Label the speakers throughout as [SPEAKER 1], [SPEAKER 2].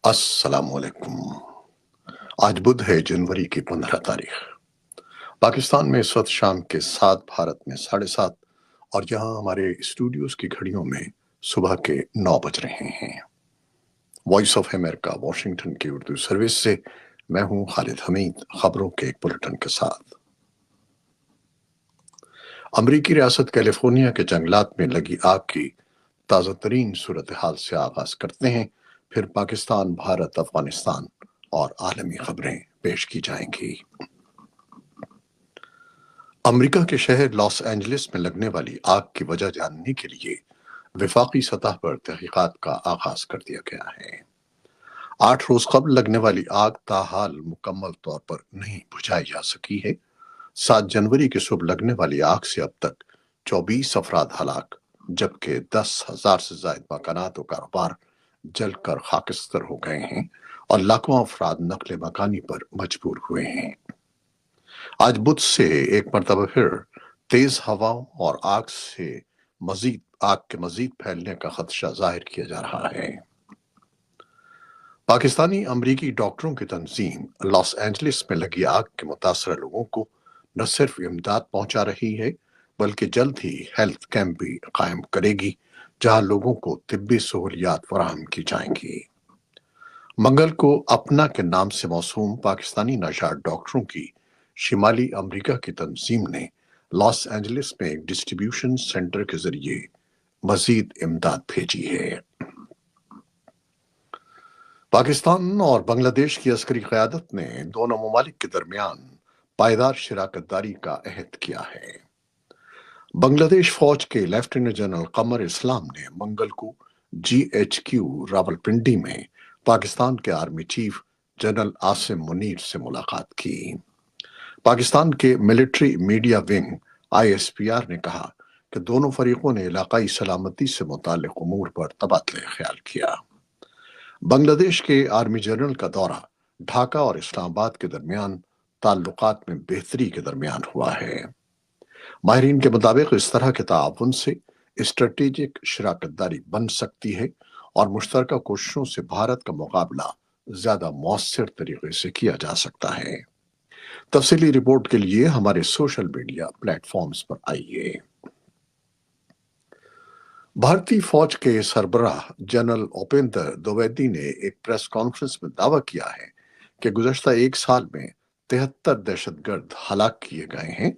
[SPEAKER 1] السلام علیکم۔ آج بدھ ہے، جنوری کی 15 تاریخ۔ پاکستان میں اس وقت شام کے 7، بھارت میں 7:30، اور یہاں ہمارے اسٹوڈیوز کی گھڑیوں میں صبح کے 9 بج رہے ہیں۔ وائس آف امریکہ واشنگٹن کی اردو سروس سے میں ہوں خالد حمید، خبروں کے ایک بلٹن کے ساتھ۔ امریکی ریاست کیلیفورنیا کے جنگلات میں لگی آگ کی تازہ ترین صورتحال سے آغاز کرتے ہیں، پھر پاکستان، بھارت، افغانستان اور عالمی خبریں پیش کی جائیں گی۔ امریکہ کے شہر لاس اینجلس میں لگنے والی آگ کی وجہ جاننے کے لیے وفاقی سطح پر تحقیقات کا آغاز کر دیا گیا ہے۔ 8 روز قبل لگنے والی آگ تاحال مکمل طور پر نہیں بجھائی جا سکی ہے۔ 7 جنوری کی صبح لگنے والی آگ سے اب تک 24 افراد ہلاک، جبکہ 10,000 سے زائد مکانات و کاروبار جل کر خاکستر ہو گئے ہیں اور لاکھوں افراد نقل مکانی پر مجبور ہوئے ہیں۔ آج بدھ سے ایک مرتبہ پھر تیز ہواؤں اور آگ کے مزید پھیلنے کا خدشہ ظاہر کیا جا رہا ہے۔ پاکستانی امریکی ڈاکٹروں کی تنظیم لاس اینجلس میں لگی آگ کے متاثرہ لوگوں کو نہ صرف امداد پہنچا رہی ہے بلکہ جلد ہی ہیلتھ کیمپ بھی قائم کرے گی، جہاں لوگوں کو طبی سہولیات فراہم کی جائیں گی۔ منگل کو اپنا کے نام سے موسوم پاکستانی نژاد ڈاکٹروں کی شمالی امریکہ کی تنظیم نے لاس اینجلس میں ایک ڈسٹریبیوشن سینٹر کے ذریعے مزید امداد بھیجی ہے۔ پاکستان اور بنگلہ دیش کی عسکری قیادت نے دونوں ممالک کے درمیان پائیدار شراکت داری کا عہد کیا ہے۔ بنگلہ دیش فوج کے لیفٹیننٹ جنرل قمر اسلام نے منگل کو GHQ راولپنڈی میں پاکستان کے army chief general Asim Munir سے ملاقات کی۔ پاکستان کے ملٹری میڈیا ونگ ISPR نے کہا کہ دونوں فریقوں نے علاقائی سلامتی سے متعلق امور پر تبادلہ خیال کیا۔ بنگلہ دیش کے آرمی جنرل کا دورہ ڈھاکہ اور اسلام آباد کے درمیان تعلقات میں بہتری کے درمیان ہوا ہے۔ ماہرین کے مطابق اس طرح کے تعاون سے اسٹریٹجک شراکت داری بن سکتی ہے اور مشترکہ کوششوں سے بھارت کا مقابلہ زیادہ مؤثر طریقے سے کیا جا سکتا ہے۔ تفصیلی رپورٹ کے لیے ہمارے سوشل میڈیا پلیٹ فارمز پر آئیے۔ بھارتی فوج کے سربراہ جنرل اپیندر دویدی نے ایک پریس کانفرنس میں دعویٰ کیا ہے کہ گزشتہ ایک سال میں 73 دہشت گرد ہلاک کیے گئے ہیں،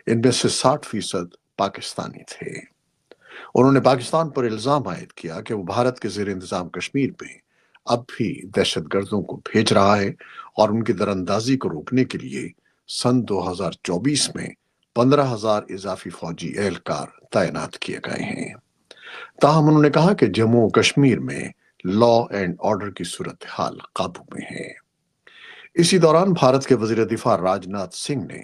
[SPEAKER 1] ان میں سے 60% پاکستانی تھے۔ انہوں نے پاکستان پر الزام عائد کیا کہ وہ بھارت کے زیر انتظام کشمیر میں اب بھی دہشت گردوں کو بھیج رہا ہے اور ان کی دراندازی کو روکنے کے لیے سن 2024 میں 15,000 اضافی فوجی اہلکار تعینات کیے گئے ہیں۔ تاہم انہوں نے کہا کہ جموں و کشمیر میں لا اینڈ آرڈر کی صورتحال قابو میں ہے۔ اسی دوران بھارت کے وزیر دفاع راجناتھ سنگھ نے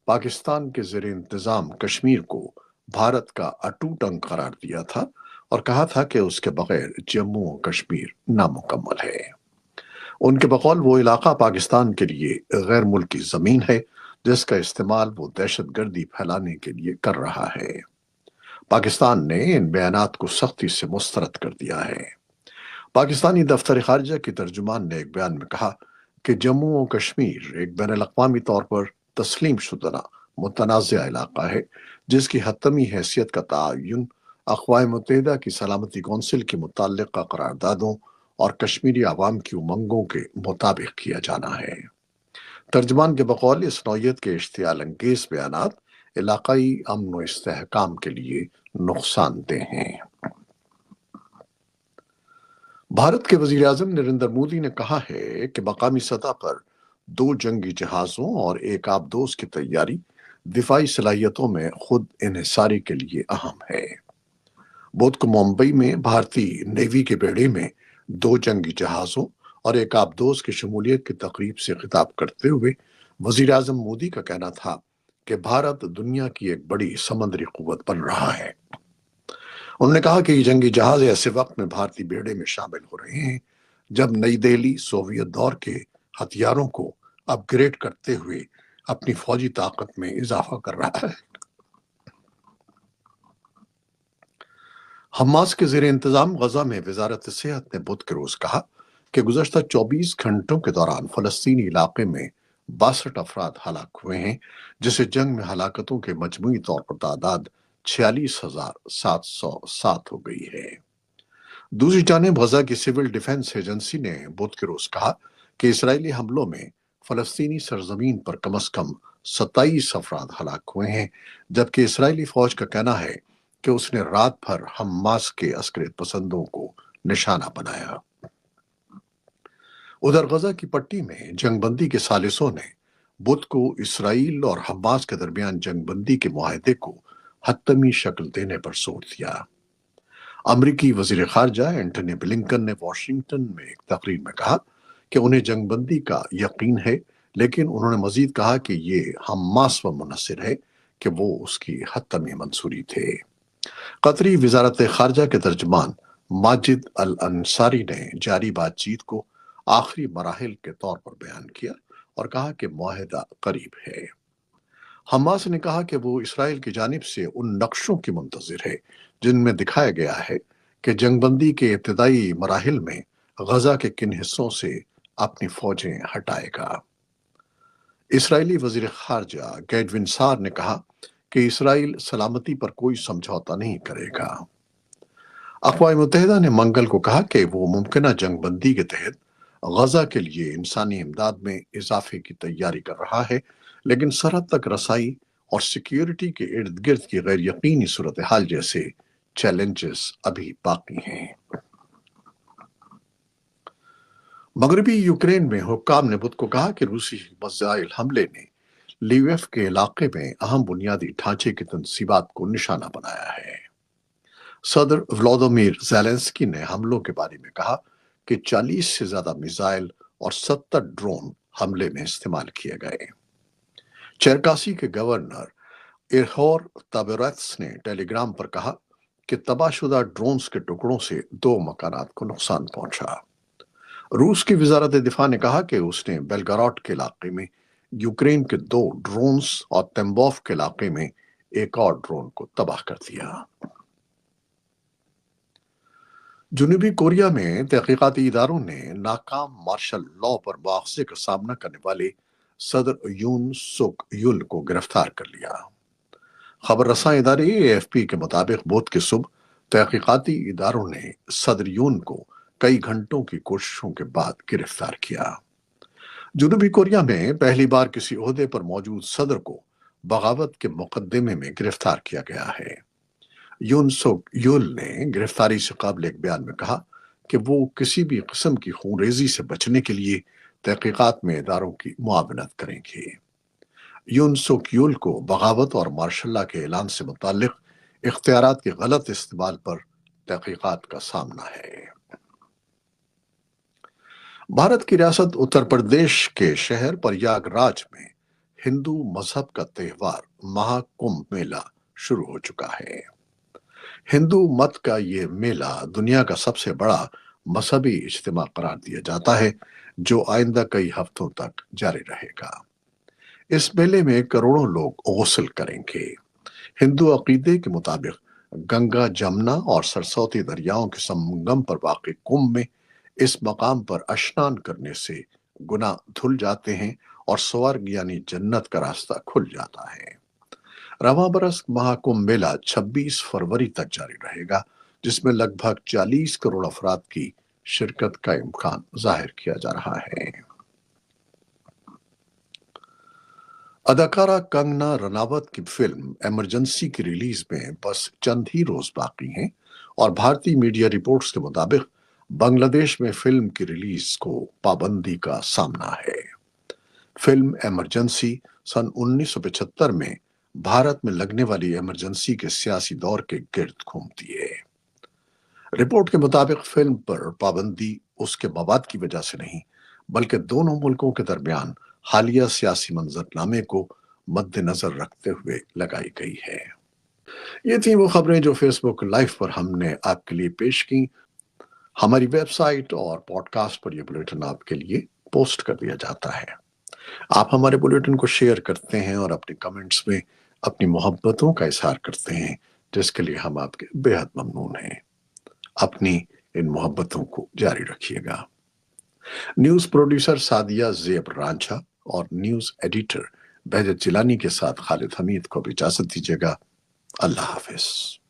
[SPEAKER 1] پاکستان کے زیر انتظام کشمیر کو بھارت کا اٹوٹ انگ قرار دیا تھا اور کہا تھا کہ اس کے بغیر جموں و کشمیر نامکمل ہے۔ ان کے بقول وہ علاقہ پاکستان کے لیے غیر ملکی زمین ہے جس کا استعمال وہ دہشت گردی پھیلانے کے لیے کر رہا ہے۔ پاکستان نے ان بیانات کو سختی سے مسترد کر دیا ہے۔ پاکستانی دفتر خارجہ کی ترجمان نے ایک بیان میں کہا کہ جموں و کشمیر ایک بین الاقوامی طور پر تسلیم شدہ متنازع علاقہ ہے جس کی حتمی حیثیت کا تعین اقوام متحدہ کی سلامتی کونسل کی متعلقہ قراردادوں اور کشمیری عوام کی امنگوں کے مطابق کیا جانا ہے۔ ترجمان کے بقول اس نوعیت کے اشتعال انگیز بیانات علاقائی امن و استحکام کے لیے نقصان دہ ہیں۔ بھارت کے وزیر اعظم نریندر مودی نے کہا ہے کہ مقامی سطح پر 2 جنگی جہازوں اور ایک آبدوز کی تیاری دفاعی صلاحیتوں میں خود انحصاری کے لیے اہم ہے۔ بدھ کو ممبئی میں بھارتی نیوی کے بیڑے میں 2 جنگی جہازوں اور ایک آبدوز کی شمولیت کی تقریب سے خطاب کرتے ہوئے وزیر اعظم مودی کا کہنا تھا کہ بھارت دنیا کی ایک بڑی سمندری قوت بن رہا ہے۔ انہوں نے کہا کہ یہ جنگی جہاز ایسے وقت میں بھارتی بیڑے میں شامل ہو رہے ہیں جب نئی دہلی سوویت دور کے ہتھیاروں کو اپ گریڈ کرتے ہوئے اپنی فوجی طاقت میں اضافہ کر رہا ہے۔ حماس کے زیر انتظام غزہ میں وزارت صحت نے بدھ کے روز کہا کہ گزشتہ 24 گھنٹوں کے دوران فلسطینی علاقے میں 62 افراد ہلاک ہوئے ہیں، جسے جنگ میں ہلاکتوں کے مجموعی طور پر تعداد 46,707 ہو گئی ہے۔ دوسری جانب غزہ کی سول ڈیفنس ایجنسی نے بدھ کے روز کہا کہ اسرائیلی حملوں میں فلسطینی سرزمین پر کم از کم 27 افراد ہلاک ہوئے ہیں، جبکہ اسرائیلی فوج کا کہنا ہے کہ اس نے رات بھر حماس کے عسکریت پسندوں کو نشانہ بنایا۔ ادھر غزہ کی پٹی میں جنگ بندی کے ثالثوں نے بدھ کو اسرائیل اور حماس کے درمیان جنگ بندی کے معاہدے کو حتمی شکل دینے پر زور دیا۔ امریکی وزیر خارجہ اینٹونی بلنکن نے واشنگٹن میں ایک تقریر میں کہا کہ انہیں جنگ بندی کا یقین ہے، لیکن انہوں نے مزید کہا کہ یہ حماس پر منحصر ہے کہ وہ اس کی حتمی منصوری تھے۔ قطری وزارت خارجہ کے ترجمان ماجد الانصاری نے جاری بات چیت کو آخری مراحل کے طور پر بیان کیا اور کہا کہ معاہدہ قریب ہے۔ حماس نے کہا کہ وہ اسرائیل کی جانب سے ان نقشوں کی منتظر ہے جن میں دکھایا گیا ہے کہ جنگ بندی کے ابتدائی مراحل میں غزہ کے کن حصوں سے اپنی فوجیں ہٹائے گا۔ اسرائیلی وزیر خارجہ گیڈوین سار نے کہا کہ اسرائیل سلامتی پر کوئی سمجھوتا نہیں کرے گا۔ اقوام متحدہ نے منگل کو کہا کہ وہ ممکنہ جنگ بندی کے تحت غزہ کے لیے انسانی امداد میں اضافے کی تیاری کر رہا ہے، لیکن سرحد تک رسائی اور سیکیورٹی کے ارد گرد کی غیر یقینی صورتحال جیسے چیلنجز ابھی باقی ہیں۔ مغربی یوکرین میں حکام نے بدھ کو کہا کہ روسی میزائل حملے نے لیویف کے علاقے میں اہم بنیادی ڈھانچے کی تنصیبات کو نشانہ بنایا ہے۔ صدر ولادیمیر زیلنسکی نے حملوں کے بارے میں کہا کہ 40 سے زیادہ میزائل اور 70 ڈرون حملے میں استعمال کیے گئے۔ چیرکاسی کے گورنر ایرہور تابوریتس نے ٹیلی گرام پر کہا کہ تباہ شدہ ڈرونز کے ٹکڑوں سے 2 مکانات کو نقصان پہنچا۔ روس کی وزارت دفاع نے کہا کہ اس نے بیلگراڈ کے علاقے میں یوکرین کے 2 ڈرونز اور تیمبوف کے علاقے میں ایک اور ڈرون کو تباہ کر دیا۔ جنوبی کوریا میں تحقیقاتی اداروں نے ناکام مارشل لاء پر مواخذے کا سامنا کرنے والے صدر یون سک یول کو گرفتار کر لیا۔ خبر رساں ادارے AFP کے مطابق بدھ کی صبح تحقیقاتی اداروں نے صدر یون کو کئی گھنٹوں کی کوششوں کے بعد گرفتار کیا۔ جنوبی کوریا میں پہلی بار کسی عہدے پر موجود صدر کو بغاوت کے مقدمے میں گرفتار کیا گیا ہے۔ یون سک یول نے گرفتاری سے قبل ایک بیان میں کہا کہ وہ کسی بھی قسم کی خونریزی سے بچنے کے لیے تحقیقات میں اداروں کی معاونت کریں گے۔ یون سک یول کو بغاوت اور مارشل لاء کے اعلان سے متعلق اختیارات کے غلط استعمال پر تحقیقات کا سامنا ہے۔ بھارت کی ریاست اتر پردیش کے شہر پریاگ راج میں ہندو مذہب کا تہوار مہا کمبھ میلہ شروع ہو چکا ہے۔ ہندو مت کا یہ میلہ دنیا کا سب سے بڑا مذہبی اجتماع قرار دیا جاتا ہے، جو آئندہ کئی ہفتوں تک جاری رہے گا۔ اس میلے میں کروڑوں لوگ غسل کریں گے۔ ہندو عقیدے کے مطابق گنگا، جمنا اور سرسوتی دریاؤں کے سنگم پر واقع کمبھ میں اس مقام پر اشنان کرنے سے گناہ دھل جاتے ہیں اور سورگ یعنی جنت کا راستہ کھل جاتا ہے۔ رواں برس مہا کمبھ میلہ 26 فروری تک جاری رہے گا، جس میں لگ بھگ 40 کروڑ افراد کی شرکت کا امکان ظاہر کیا جا رہا ہے۔ اداکارہ کنگنا رناوت کی فلم ایمرجنسی کی ریلیز میں بس چند ہی روز باقی ہیں، اور بھارتی میڈیا رپورٹس کے مطابق بنگلہ دیش میں فلم کی ریلیز کو پابندی کا سامنا ہے۔ فلم ایمرجنسی سن 1975 میں بھارت میں لگنے والی ایمرجنسی کے سیاسی دور کے گرد گھومتی ہے۔ رپورٹ کے مطابق فلم پر پابندی اس کے مواد کی وجہ سے نہیں، بلکہ دونوں ملکوں کے درمیان حالیہ سیاسی منظرنامے کو مد نظر رکھتے ہوئے لگائی گئی ہے۔ یہ تھیں وہ خبریں جو فیس بک لائیو پر ہم نے آپ کے لیے پیش کی۔ ہماری ویب سائٹ اور پوڈ کاسٹ پر یہ بلیٹن آپ کے لیے پوسٹ کر دیا جاتا ہے۔ آپ ہمارے بلیٹن کو شیئر کرتے ہیں اور اپنے کمنٹس میں اپنی محبتوں کا اظہار کرتے ہیں، جس کے لیے ہم آپ کے بے حد ممنون ہیں۔ اپنی ان محبتوں کو جاری رکھیے گا۔ نیوز پروڈیوسر سعدیہ زیب رانجھا اور نیوز ایڈیٹر بہجت جیلانی کے ساتھ خالد حمید کو بھی اجازت دیجیے گا۔ اللہ حافظ۔